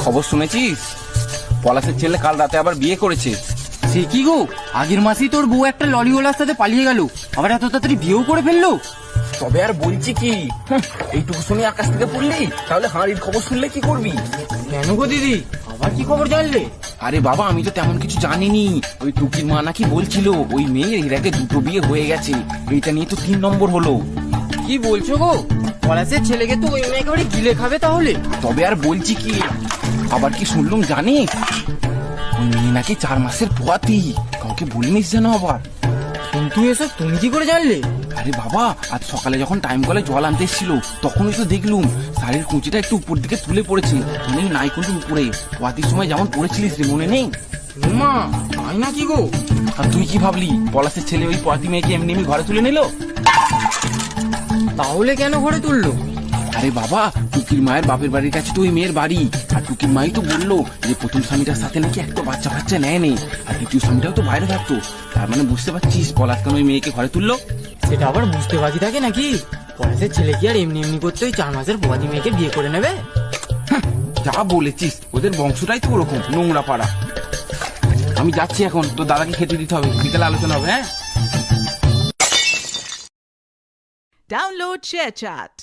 খবর শুনেছিস? পলাশের ছেলে কাল রাতে আবার বিয়ে করেছে। সে কি গো, আগের মাসেই তোর বউ একটা লরিওয়ালার সাথে পালিয়ে গেল, আবার এত তাড়াতাড়ি বিয়েও করে ফেললো। তবে আর বলছি কি, এইটুকু শুনে আকাশ থেকে পড়লি, তাহলে হাঁড়ির খবর শুনলে কি করবি? কেন গো দিদি, আবার কি খবর জানলে? আরে বাবা, আমি তো তেমন কিছু জানিনি। ওই টুকির মা নাকি বলছিল ওই মেয়ের এর আগে 2টো বিয়ে হয়ে গেছে, এইটা নিয়ে তো 3 নম্বর হলো। কি বলছো গো, পলাশের ছেলেকে তো ওই মেয়ে একেবারে গিলে খাবে তাহলে। তবে আর বলছি কি, আবার কি শুনলুম জানিস? ওই মেয়ে নাকি 4 মাসের পোয়াতি, কাউকে বলিনিস যেন আবার। কিন্তু এসব তুমি কি করে জানলে? আরে বাবা, আজ সকালে যখন টাইম কলে জল আনতে এসেছিল তখনই তো দেখলুম শাড়ির কুচিটা একটু উপর দিকে তুলে পড়েছে, নেই নাই কিন্তু উপরে। পোয়াতির সময় যেমন পড়েছিলিস রে, মনে নেই? মা, তাই নাকি গো? আর তুই কি ভাবলি পলাশের ছেলে ওই পোয়াতি মেয়েকে এমনি এমনি ঘরে তুলে নিল? তাহলে কেন ঘরে তুললো? আরে বাবা, টুকির মায়ের বাপের বাড়ির কাছে তো ওই মেয়ের বাড়ি, আর টুকির মাই তো বললো যে প্রথম স্বামীটার সাথে নাকি একটা বাচ্চা ফাচ্চা নেয়নি, আর দ্বিতীয় স্বামীটাও তো বাইরে থাকতো। তার মানে বুঝতে পারছিস পলাশ কেন ওই মেয়েকে ঘরে তুললো? সেটা আবার বুঝতে বাকি থাকে নাকি? পলাশের ছেলে কি আর এমনি এমনি করতে ওই 4 মাসের পোয়াতি মেয়েকে বিয়ে করে নেবে? যা বলেছিস, ওদের বংশটাই তো ওরকম নোংরা পাড়া। আমি যাচ্ছি এখন, তোর দাদাকে খেতে দিতে হবে, বিকেলে আলোচনা হবে। হ্যাঁ, Download ShareChat.